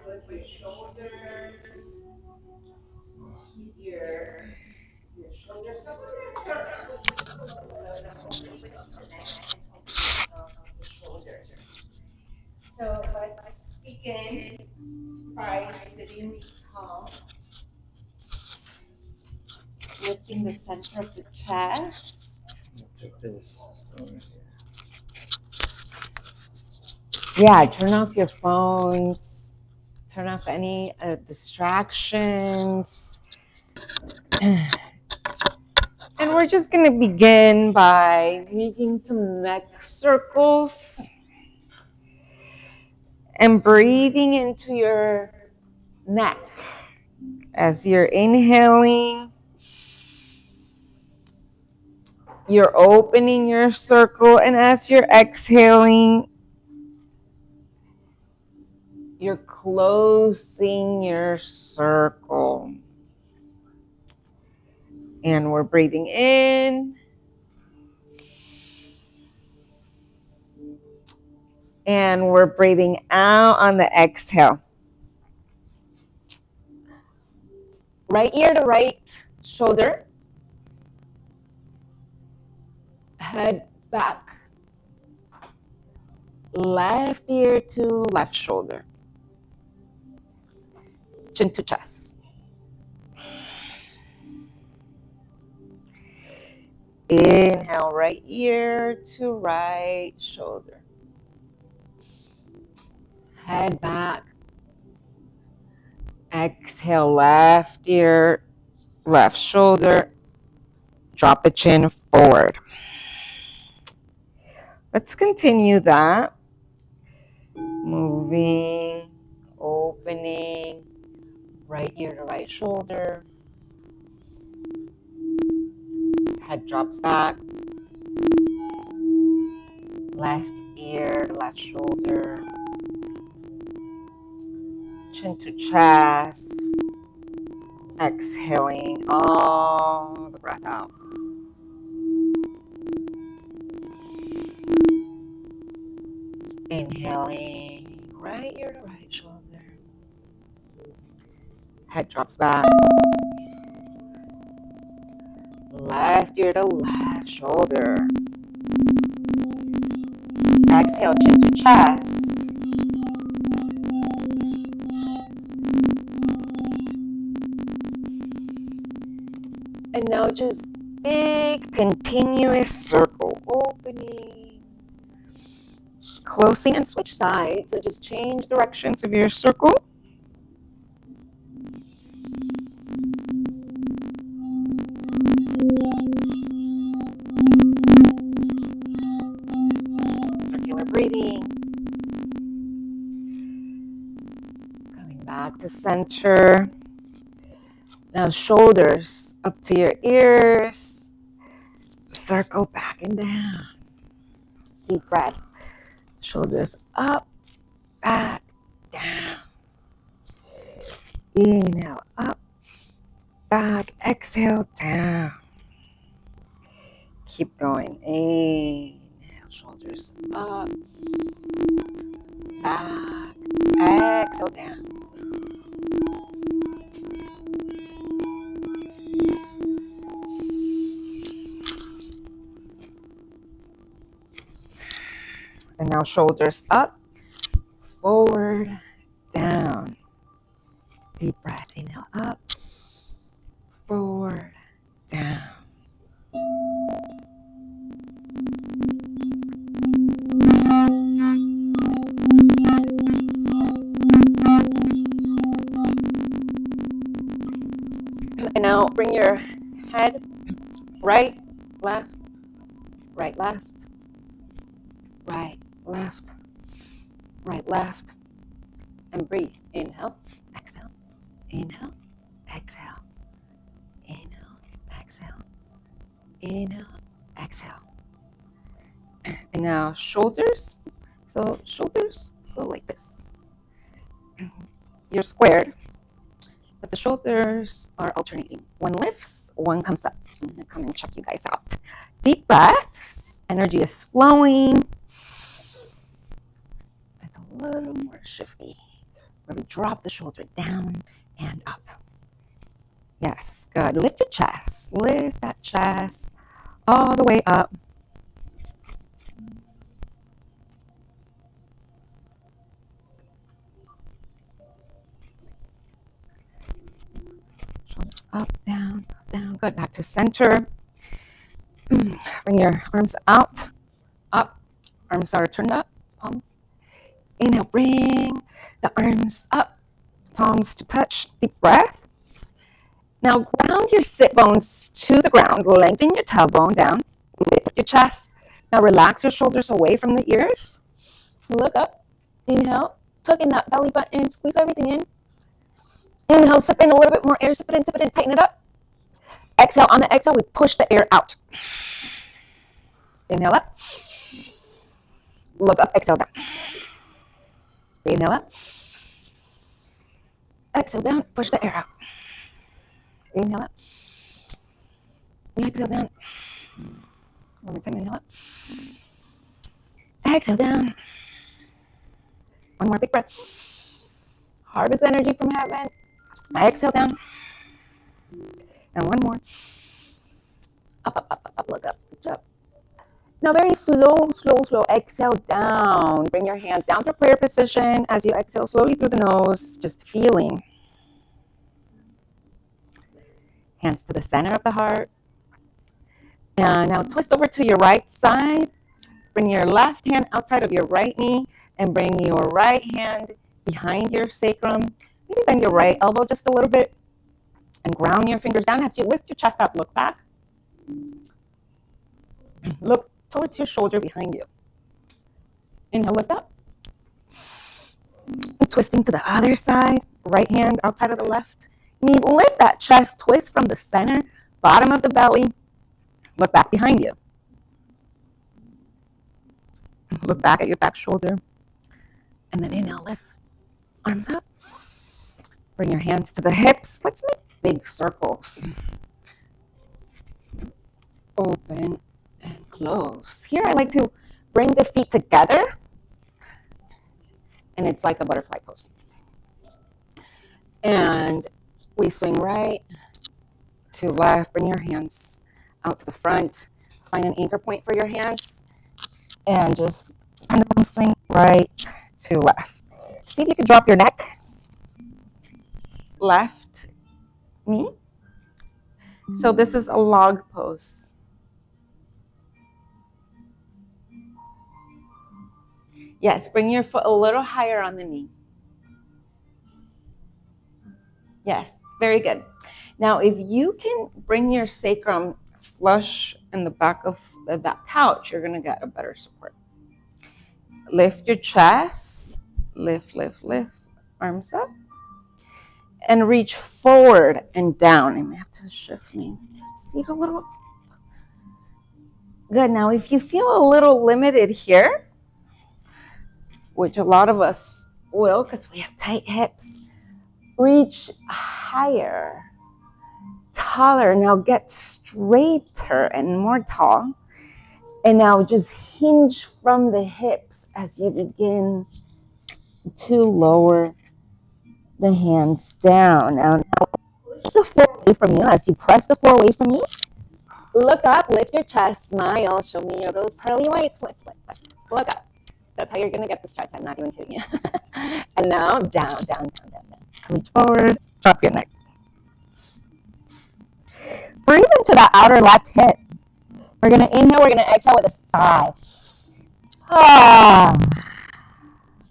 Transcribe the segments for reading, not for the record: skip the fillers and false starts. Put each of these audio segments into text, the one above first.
with your shoulders. Keep your shoulders up so that the whole shape of the neck and opening of the shoulders. So let's begin by sitting tall, lifting the center of the chest. Put this over here. Yeah, turn off your phones, turn off any distractions. And we're just going to begin by making some neck circles and breathing into your neck as you're inhaling. You're opening your circle, and as you're exhaling, you're closing your circle. And we're breathing in. And we're breathing out on the exhale. Right ear to right shoulder. Head back. Left ear to left shoulder. Chin to chest. Inhale, right ear to right shoulder. Head back. Exhale, left ear, left shoulder. Drop the chin forward. Let's continue that. Moving, opening, right ear to right shoulder. Head drops back. Left ear, left shoulder. Chin to chest. Exhaling all the breath out. Inhaling, right ear to right shoulder. Head drops back. Left ear to left shoulder. Exhale, chin to chest. And now just big continuous circle. Opening, closing, and switch sides. So just change directions of your circle. Circular breathing. Coming back to center. Now shoulders up to your ears. Circle back and down. Deep breath. Shoulders up, back, down. Inhale, up, back, exhale, down. Keep going. Inhale, shoulders up, back, exhale, down. And now shoulders up, forward, down. Deep breath. Inhale, up, forward, down. And now bring your head right, left, right, left, right, left, right, left, and breathe. Inhale, exhale, inhale, exhale, inhale, exhale, inhale, exhale. And now shoulders. So shoulders go like this. You're squared, but the shoulders are alternating. One lifts, one comes up. I'm gonna come and check you guys out. Deep breaths. Energy is flowing. It's a little more shifty. Really drop the shoulder down and up. Yes, good. Lift your chest. Lift that chest all the way up. Shoulders up, down, down. Good. Back to center. Bring your arms out, up. Arms are turned up, palms. Inhale, bring the arms up, palms to touch. Deep breath. Now ground your sit bones to the ground. Lengthen your tailbone down. Lift your chest. Now relax your shoulders away from the ears. Look up. Inhale. Tuck in that belly button. Squeeze everything in. Inhale. Sip in a little bit more air. Sip it in. Sip it in. Tighten it up. Exhale. On the exhale, we push the air out. Inhale up. Look up. Exhale down. Inhale up. Exhale down. Push the air out. Inhale up. Exhale down. One more time. Inhale up. Exhale down. One more big breath. Harvest energy from heaven. Exhale down. And one more. Up, up, up, up, up. Look up. Good job. Now very slow, slow, slow. Exhale down. Bring your hands down to prayer position as you exhale slowly through the nose. Just feeling. Hands to the center of the heart. And now twist over to your right side. Bring your left hand outside of your right knee and bring your right hand behind your sacrum. Maybe bend your right elbow just a little bit and ground your fingers down as you lift your chest up. Look back. Look towards your shoulder behind you. Inhale, lift up. And twisting to the other side. Right hand outside of the left knee. Lift that chest. Twist from the center, bottom of the belly. Look back behind you. Look back at your back shoulder. And then inhale, lift. Arms up. Bring your hands to the hips. Let's make big circles. Open and close. Here I like to bring the feet together. And it's like a butterfly pose. And we swing right to left. Bring your hands out to the front. Find an anchor point for your hands. And just pendulum swing right to left. See if you can drop your neck. Left knee. So this is a log pose. Yes, bring your foot a little higher on the knee. Yes, very good. Now, if you can bring your sacrum flush in the back of that couch, you're going to get a better support. Lift your chest. Lift, lift, lift. Arms up. And reach forward and down. I may have to shift me. See it a little. Good. Now, if you feel a little limited here, which a lot of us will because we have tight hips, reach higher, taller. Now get straighter and more tall. And now just hinge from the hips as you begin to lower the hands down. Now push the floor away from you as you press the floor away from you. Look up, lift your chest, smile, show me those pearly whites. Lift, lift, lift. Look up. That's how you're going to get the stretch. I'm not even kidding you. And now down, down, down, down, down. Reach forward, drop your neck. Breathe into that outer left hip. We're going to inhale, we're going to exhale with a sigh.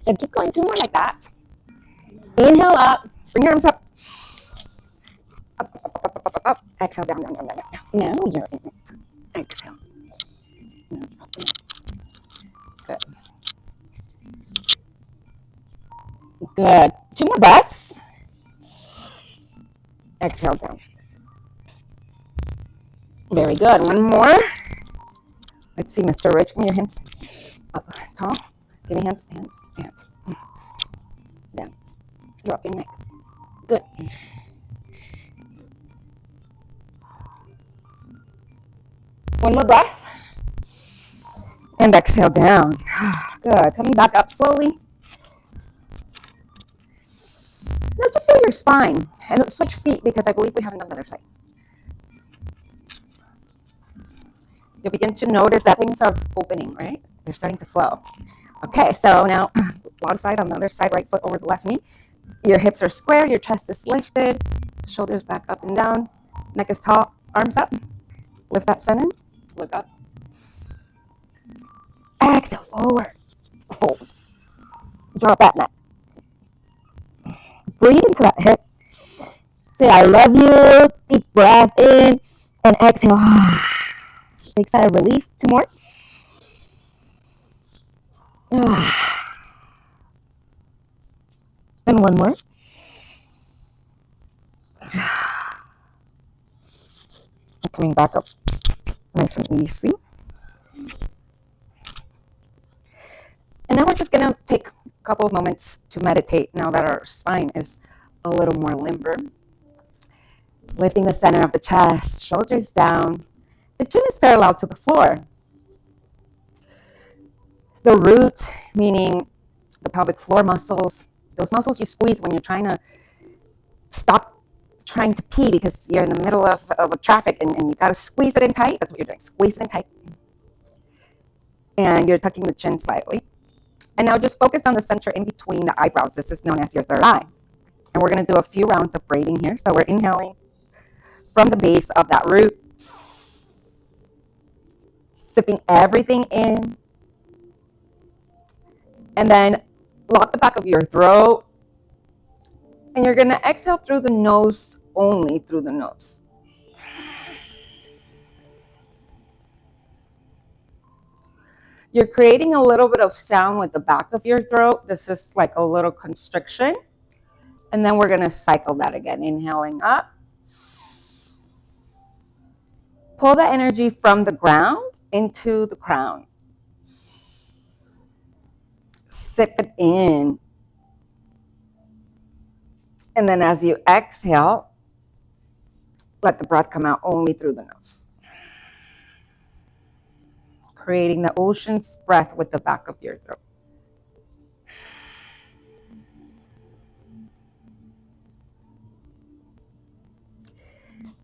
And keep going, 2 more like that. Inhale up, bring your arms up. Up, up, up, up, up, up, up. Exhale, down, down, down, down, down. Now you're in it. Exhale. Good. Good. 2 more breaths. Exhale down. Very good. 1 more. Let's see, Mr. Rich. Give me your hands. Up, tall. Give me hands, hands, hands. Down. Drop your neck. Good. One more breath. And exhale down. Good. Coming back up slowly. Now just feel your spine and switch feet because I believe we haven't done the other side. You'll begin to notice that things are opening, right? They're starting to flow. Okay, so now long side on the other side, right foot over the left knee. Your hips are square, your chest is lifted, shoulders back up and down, neck is tall, arms up. Lift that center, look up. Exhale, forward, fold. Drop that neck. Breathe into that hip. Say, I love you. Deep breath in and exhale. Big sigh of relief. Two more. And one more. Coming back up nice and easy. And now we're just going to take a couple of moments to meditate now that our spine is a little more limber. Lifting the center of the chest, shoulders down. The chin is parallel to the floor. The root, meaning the pelvic floor muscles, those muscles you squeeze when you're trying to stop trying to pee because you're in the middle of traffic and you got to squeeze it in tight. That's what you're doing. Squeeze it in tight. And you're tucking the chin slightly. And now just focus on the center in between the eyebrows. This is known as your third eye. And we're going to do a few rounds of breathing here. So we're inhaling from the base of that root. Sipping everything in. And then lock the back of your throat. And you're going to exhale through the nose, only through the nose. You're creating a little bit of sound with the back of your throat. This is like a little constriction. And then we're going to cycle that again. Inhaling up. Pull the energy from the ground into the crown. Sip it in. And then as you exhale, let the breath come out only through the nose. Creating the ocean's breath with the back of your throat.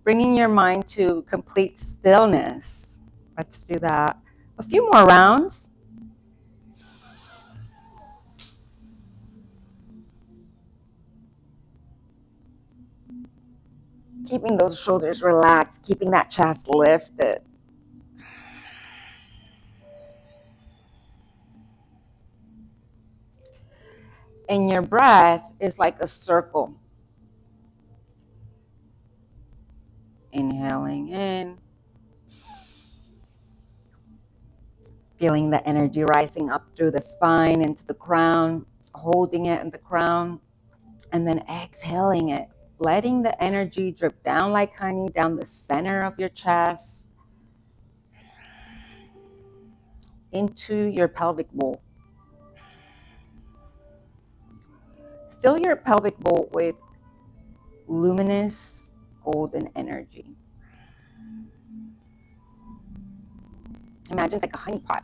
Bringing your mind to complete stillness. Let's do that. A few more rounds. Keeping those shoulders relaxed, keeping that chest lifted. And your breath is like a circle. Inhaling in. Feeling the energy rising up through the spine into the crown, holding it in the crown, and then exhaling it, letting the energy drip down like honey down the center of your chest into your pelvic bowl. Fill your pelvic bowl with luminous golden energy. Imagine it's like a honey pot.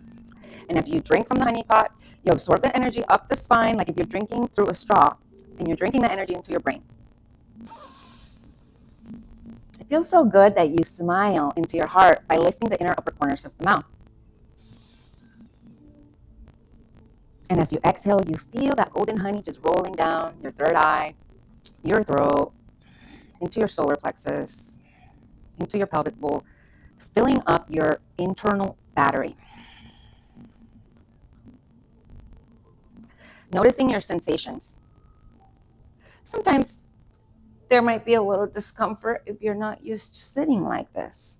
And as you drink from the honey pot, you absorb the energy up the spine, like if you're drinking through a straw, and you're drinking the energy into your brain. It feels so good that you smile into your heart by lifting the inner upper corners of the mouth. And as you exhale, you feel that golden honey just rolling down your third eye, your throat, into your solar plexus, into your pelvic bowl, filling up your internal battery. Noticing your sensations. Sometimes there might be a little discomfort if you're not used to sitting like this.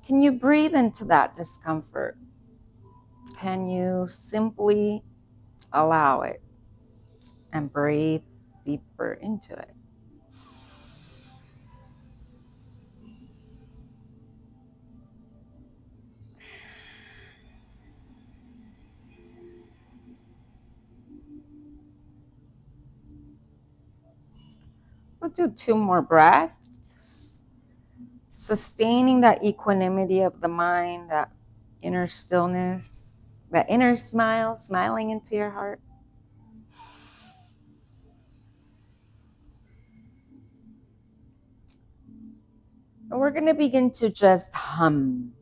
Can you breathe into that discomfort? Can you simply allow it and breathe deeper into it? We'll do 2 more breaths, sustaining that equanimity of the mind, that inner stillness, that inner smile, smiling into your heart. And we're going to begin to just hum.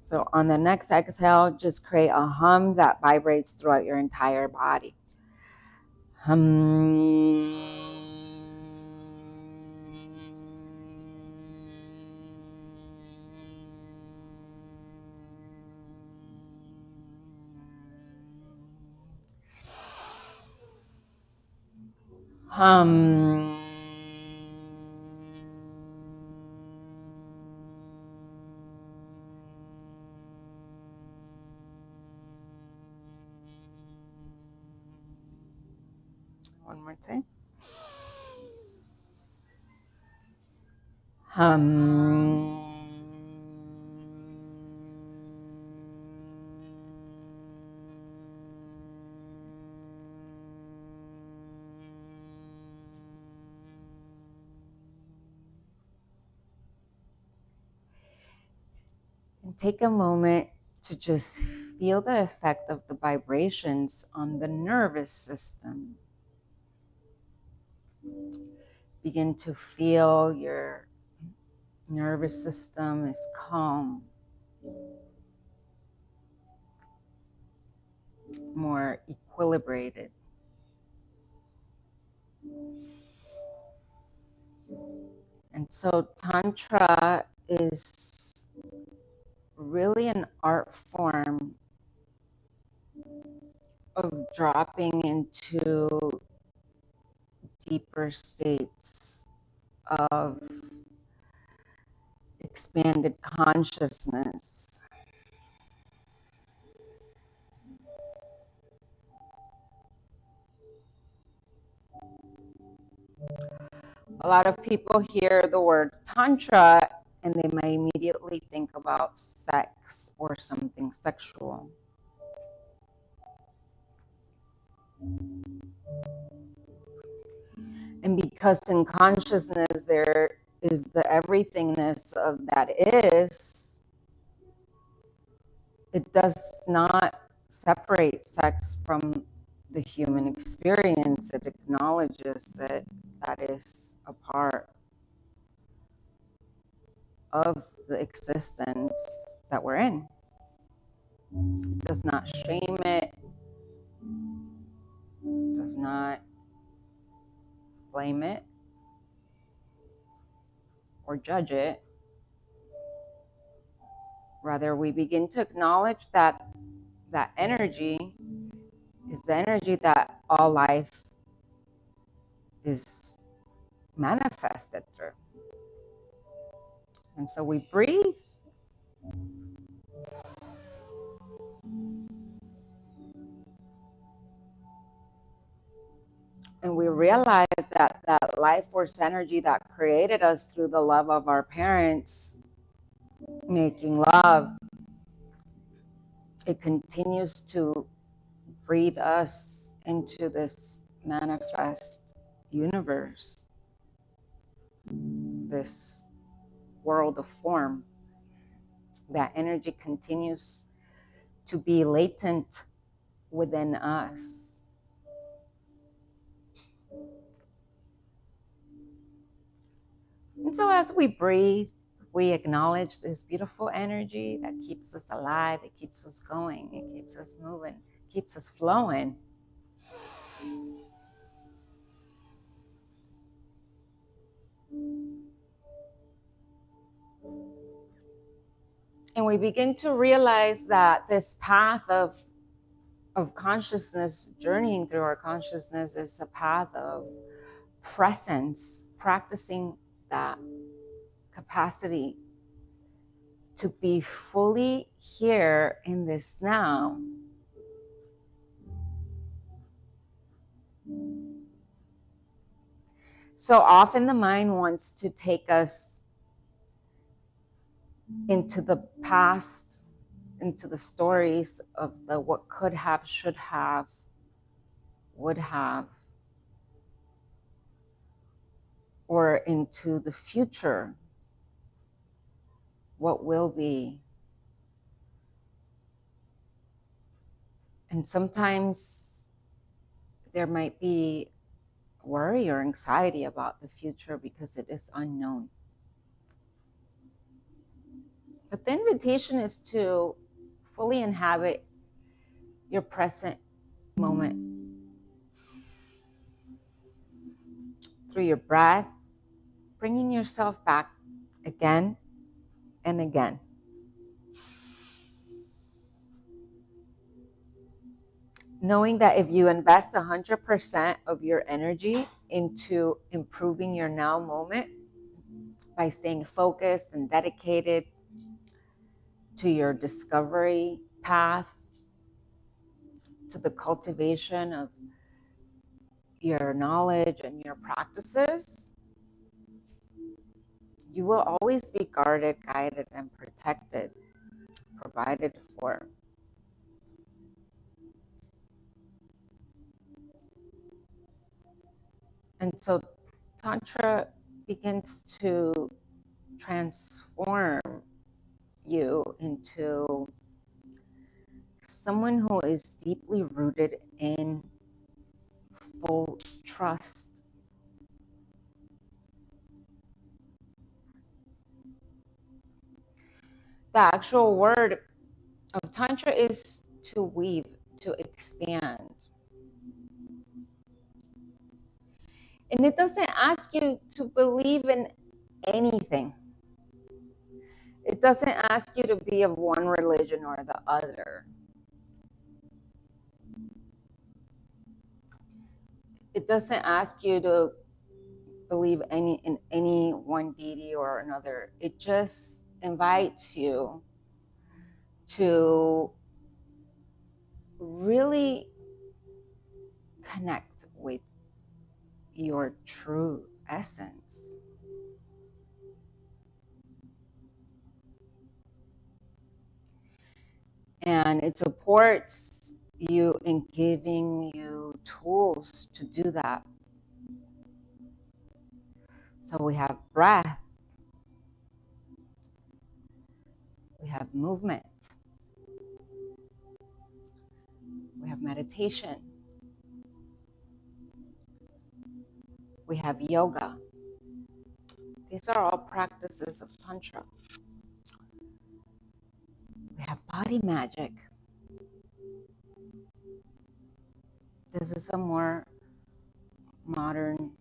So on the next exhale, just create a hum that vibrates throughout your entire body. Hum. Hum. One more time. Hum. And take a moment to just feel the effect of the vibrations on the nervous system. Begin to feel your nervous system is calm, more equilibrated. And so Tantra is really an art form of dropping into deeper states of expanded consciousness. A lot of people hear the word Tantra and they may immediately think about sex or something sexual. And because in consciousness there is the everythingness of that is, it does not separate sex from the human experience. It acknowledges that that is a part of the existence that we're in. It does not shame it, does not blame it or judge it. Rather, we begin to acknowledge that that energy is the energy that all life is manifested through. And so we breathe. And we realize that that life force energy that created us through the love of our parents, making love, it continues to breathe us into this manifest universe, this world of form. That energy continues to be latent within us. And so as we breathe, we acknowledge this beautiful energy that keeps us alive, it keeps us going, it keeps us moving, keeps us flowing. And we begin to realize that this path of consciousness, journeying through our consciousness, is a path of presence, practicing that capacity to be fully here in this now. So often the mind wants to take us into the past, into the stories of the what could have, should have, would have, or into the future, what will be. And sometimes there might be worry or anxiety about the future because it is unknown. But the invitation is to fully inhabit your present moment through your breath, bringing yourself back again and again. Knowing that if you invest 100% of your energy into improving your now moment by staying focused and dedicated to your discovery path, to the cultivation of your knowledge and your practices, you will always be guarded, guided, and protected, provided for. And so Tantra begins to transform you into someone who is deeply rooted in full trust. The actual word of Tantra is to weave, to expand. And it doesn't ask you to believe in anything. It doesn't ask you to be of one religion or the other. It doesn't ask you to believe in any one deity or another. It just invites you to really connect with your true essence. And it supports you in giving you tools to do that. So we have breath, we have movement, we have meditation, we have yoga. These are all practices of Tantra. We have body magic. This is a more modern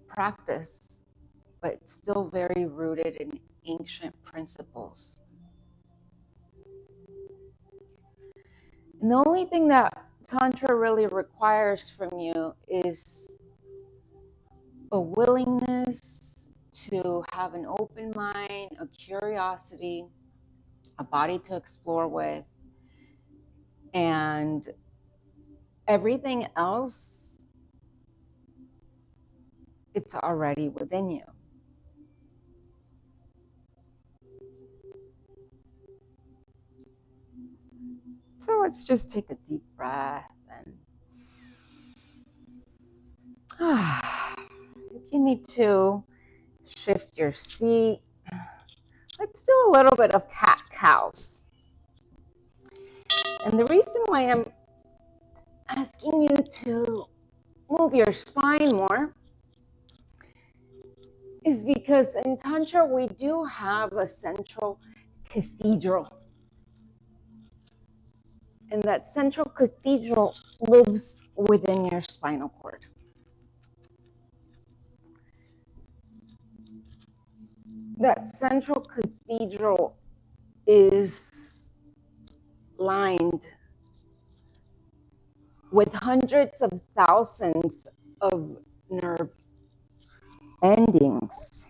practice, but still very rooted in ancient principles. And the only thing that Tantra really requires from you is a willingness to have an open mind, a curiosity, a body to explore with, and everything else, it's already within you. So let's just take a deep breath and if you need to shift your seat, let's do a little bit of cat-cows. And the reason why I'm asking you to move your spine more is because in Tantra we do have a central cathedral. And that central cathedral lives within your spinal cord. That central cathedral is lined with hundreds of thousands of nerve endings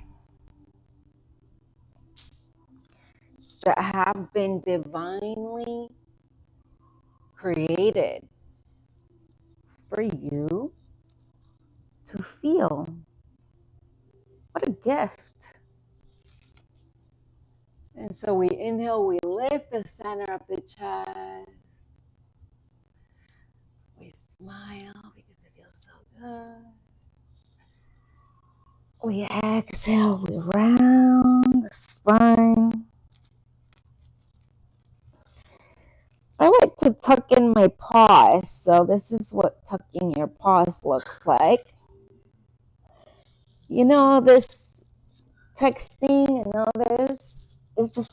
that have been divinely created for you to feel. What a gift. And so we inhale, we lift the center of the chest. We smile because it feels so good. We exhale, we round the spine. I like to tuck in my paws, so this is what tucking your paws looks like. You know, this texting and all this is just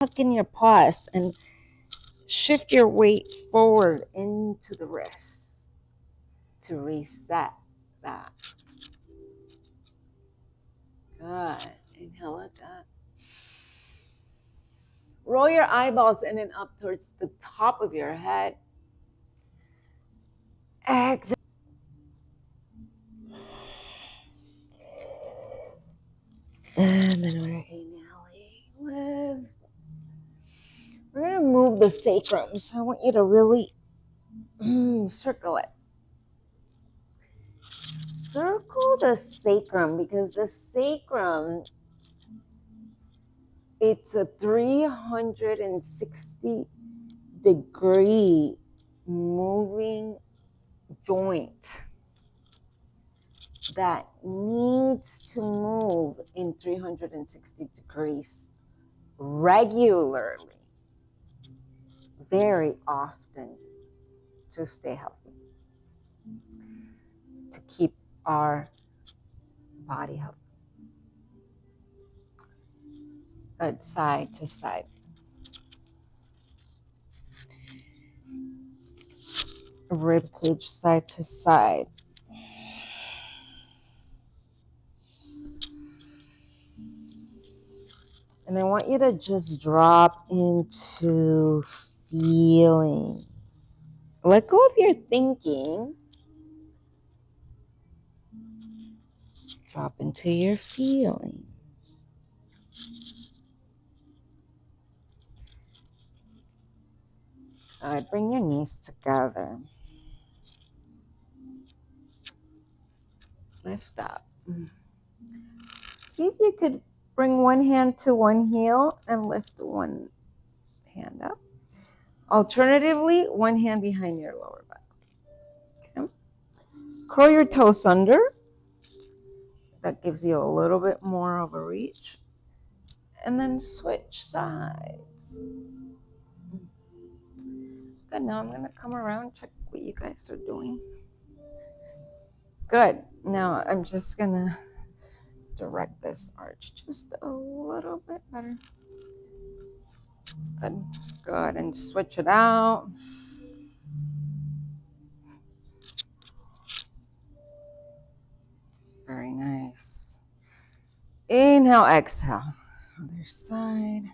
tuck in your paws and shift your weight forward into the wrists to reset that. Good. Inhale like that. Roll your eyeballs in and up towards the top of your head. Exhale. And then we're inhaling. Lift. We're going to move the sacrum. So I want you to really circle it. Circle the sacrum because the sacrum, it's a 360-degree moving joint that needs to move in 360 degrees regularly, very often, to stay healthy, to keep our body healthy. Good. Side to side. Rib cage side to side. And I want you to just drop into feeling. Let go of your thinking. Drop into your feeling. All right, bring your knees together. Lift up. See if you could bring one hand to one heel and lift one hand up. Alternatively, one hand behind your lower back. Okay. Curl your toes under. That gives you a little bit more of a reach. And then switch sides. Good. Now I'm going to come around, check what you guys are doing. Good. Now I'm just going to direct this arch just a little bit better. Good. Good. And switch it out. Very nice. Inhale, exhale. Other side.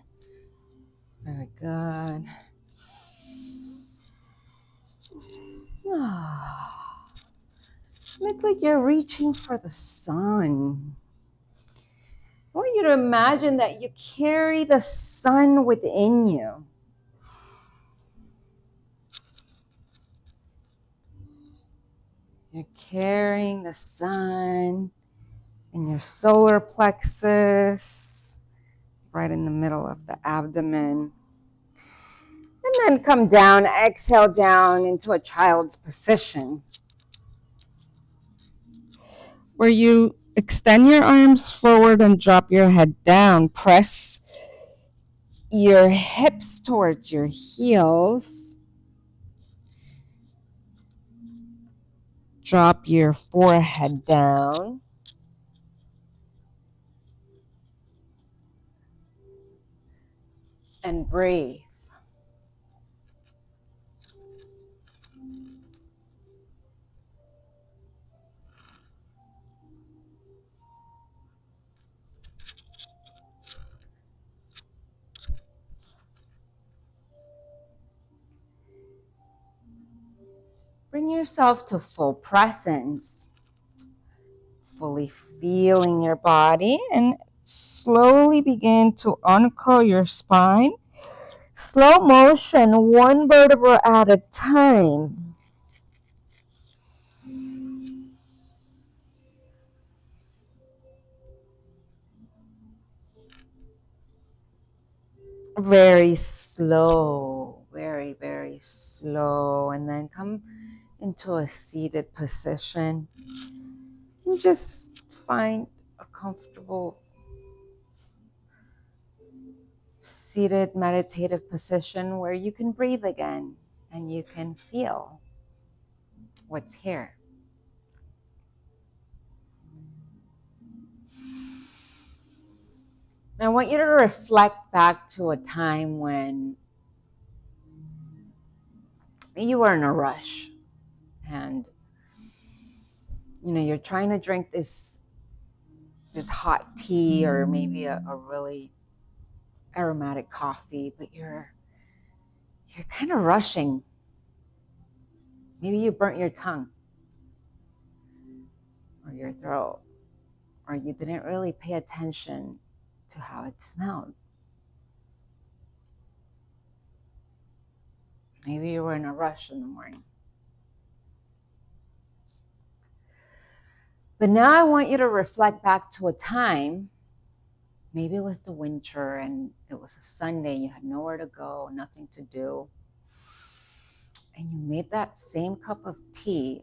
Very good. It's like you're reaching for the sun. I want you to imagine that you carry the sun within you. You're carrying the sun in your solar plexus, right in the middle of the abdomen. And then come down, exhale down into a child's position, where you extend your arms forward and drop your head down. Press your hips towards your heels. Drop your forehead down. And breathe. Bring yourself to full presence, fully feeling your body, and slowly begin to uncurl your spine. Slow motion, one vertebra at a time. Very slow, very, very slow. And then come into a seated position. And just find a comfortable seated meditative position where you can breathe again and you can feel what's here. I want you to reflect back to a time when you were in a rush and you're trying to drink this hot tea or maybe a really aromatic coffee, but you're kind of rushing. Maybe you burnt your tongue or your throat, or you didn't really pay attention to how it smelled. Maybe you were in a rush in the morning. But now I want you to reflect back to a time, maybe it was the winter and it was a Sunday, you had nowhere to go, nothing to do, and you made that same cup of tea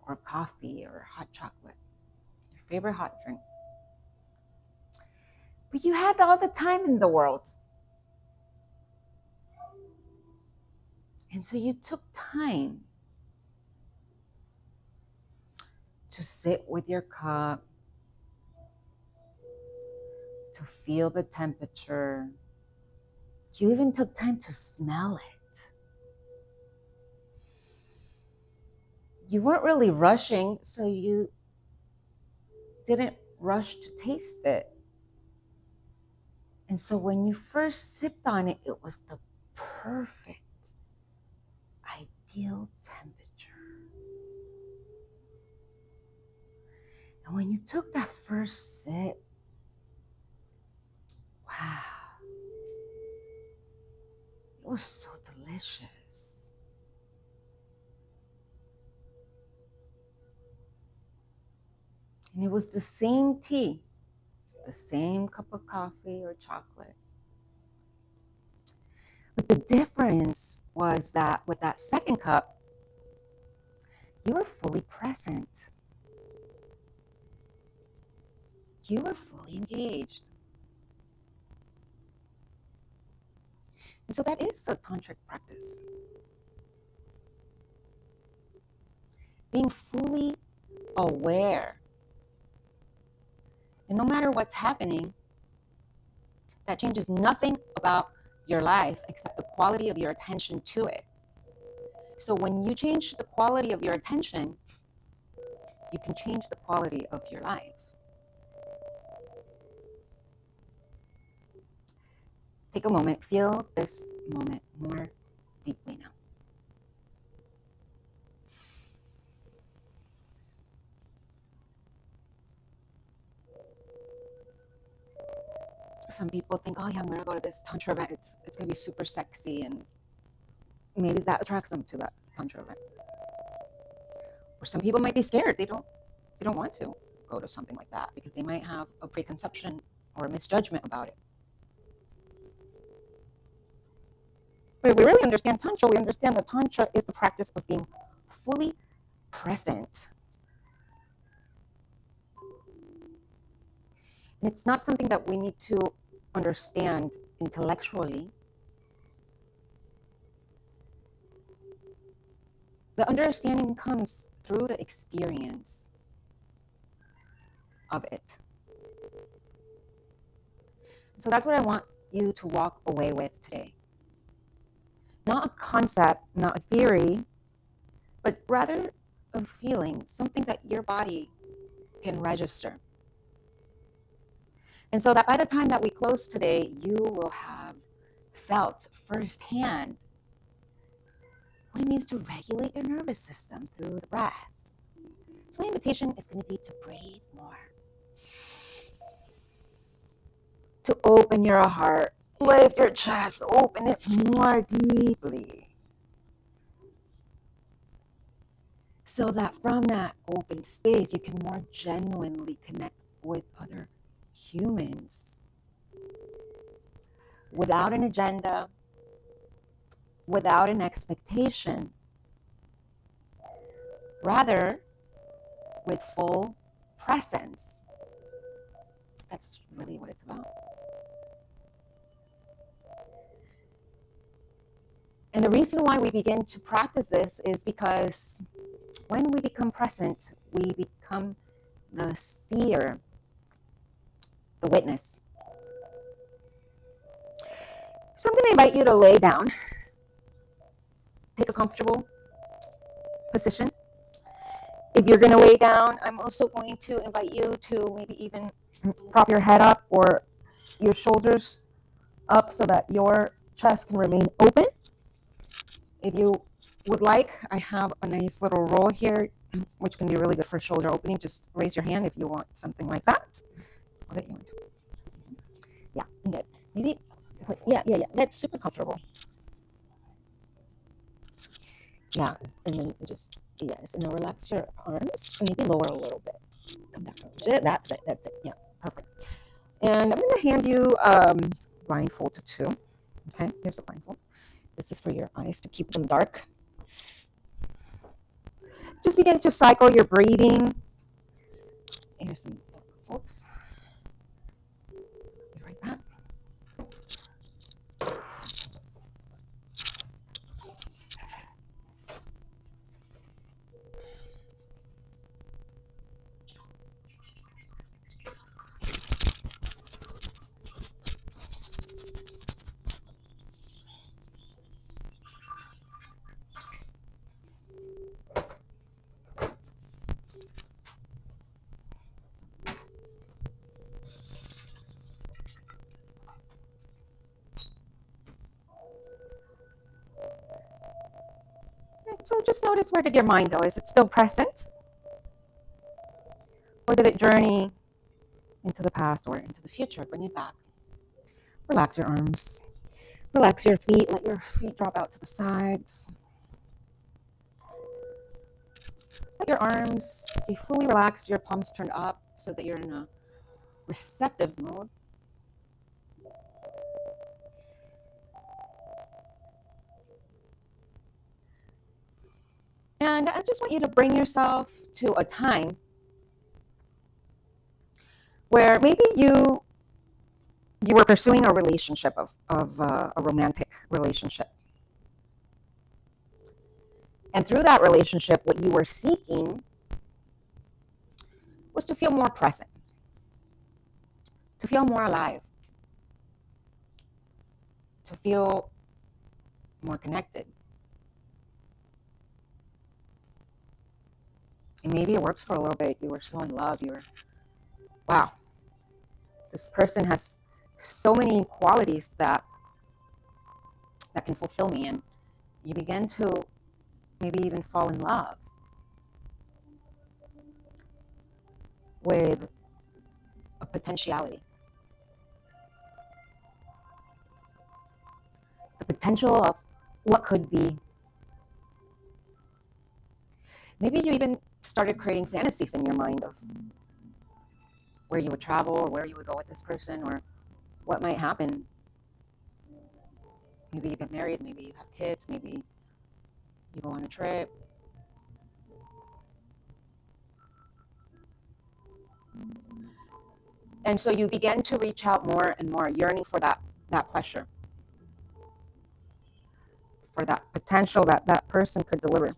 or coffee or hot chocolate, your favorite hot drink. But you had all the time in the world. And so you took time to sit with your cup, to feel the temperature. You even took time to smell it. You weren't really rushing, so you didn't rush to taste it. And so when you first sipped on it, it was the perfect, ideal temperature. And when you took that first sip, wow, it was so delicious. And it was the same tea, the same cup of coffee or chocolate. But the difference was that with that second cup, you were fully present. You were fully engaged. And so that is a tantric practice. Being fully aware. And no matter what's happening, that changes nothing about your life except the quality of your attention to it. So when you change the quality of your attention, you can change the quality of your life. Take a moment, feel this moment more deeply now. Some people think, oh yeah, I'm gonna go to this tantra event. It's gonna be super sexy, and maybe that attracts them to that tantra event. Or some people might be scared. They don't want to go to something like that because they might have a preconception or a misjudgment about it. But if we really understand tantra, we understand that tantra is the practice of being fully present. And it's not something that we need to understand intellectually. The understanding comes through the experience of it. So that's what I want you to walk away with today. Not a concept, not a theory, but rather a feeling, something that your body can register. And so that by the time that we close today, you will have felt firsthand what it means to regulate your nervous system through the breath. So my invitation is going to be to breathe more, to open your heart, lift your chest, open it more deeply, so that from that open space, you can more genuinely connect with other humans without an agenda, without an expectation, rather with full presence. That's really what it's about. And the reason why we begin to practice this is because when we become present, we become the seer, the witness. So I'm going to invite you to lay down. Take a comfortable position. If you're going to lay down, I'm also going to invite you to maybe even prop your head up or your shoulders up so that your chest can remain open. If you would like, I have a nice little roll here, which can be really good for shoulder opening. Just raise your hand if you want something like that. I'll get you into it. Yeah, good. Maybe, yeah. That's super comfortable. Yeah, and then just, yes, and then relax your arms and maybe lower a little bit. Come back. That's it. Yeah, perfect. And I'm going to hand you blindfold too. Okay, here's a blindfold. This is for your eyes to keep them dark. Just begin to cycle your breathing. Here's some folks. Be right back. So just notice, where did your mind go? Is it still present? Or did it journey into the past or into the future? Bring it back. Relax your arms. Relax your feet. Let your feet drop out to the sides. Let your arms be fully relaxed, your palms turned up so that you're in a receptive mode. And I just want you to bring yourself to a time where maybe you were pursuing a relationship of a romantic relationship. And through that relationship, what you were seeking was to feel more present, to feel more alive, to feel more connected. And maybe it works for a little bit. You were so in love. You were, wow, this person has so many qualities that can fulfill me. And you begin to maybe even fall in love with a potentiality. The potential of what could be. Maybe you even started creating fantasies in your mind of where you would travel or where you would go with this person or what might happen. Maybe you get married, maybe you have kids, maybe you go on a trip. And so you begin to reach out more and more, yearning for that pleasure, for that potential that person could deliver.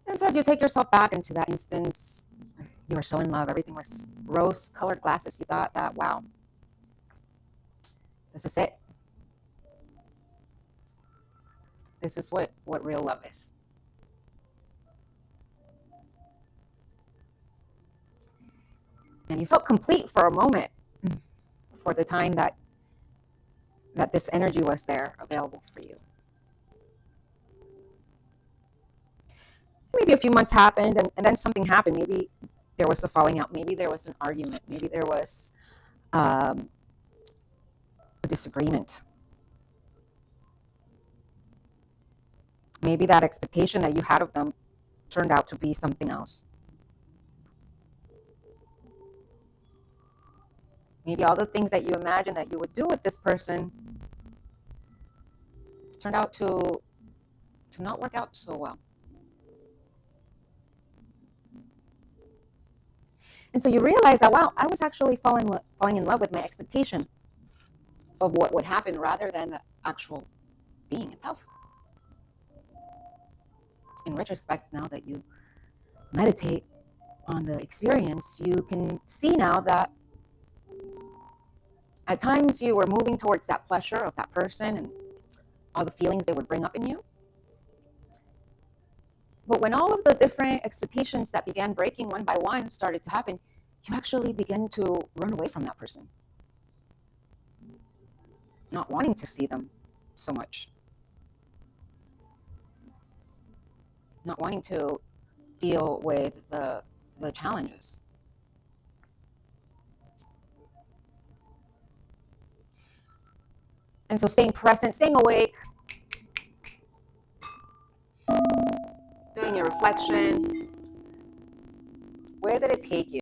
And so as you take yourself back into that instance, you were so in love, everything was rose-colored glasses. You thought that, wow, this is it. This is what real love is. And you felt complete for a moment, for the time that this energy was there available for you. Maybe a few months happened and then something happened. Maybe there was a falling out. Maybe there was an argument. Maybe there was a disagreement. Maybe that expectation that you had of them turned out to be something else. Maybe all the things that you imagined that you would do with this person turned out to not work out so well. And so you realize that, wow, I was actually falling in love with my expectation of what would happen rather than the actual being itself. In retrospect, now that you meditate, on the experience, you can see now that at times you were moving towards that pleasure of that person and all the feelings they would bring up in you. But when all of the different expectations that began breaking one by one started to happen, you actually began to run away from that person, not wanting to see them so much, not wanting to deal with the challenges. And so staying present, staying awake, doing your reflection, where did it take you?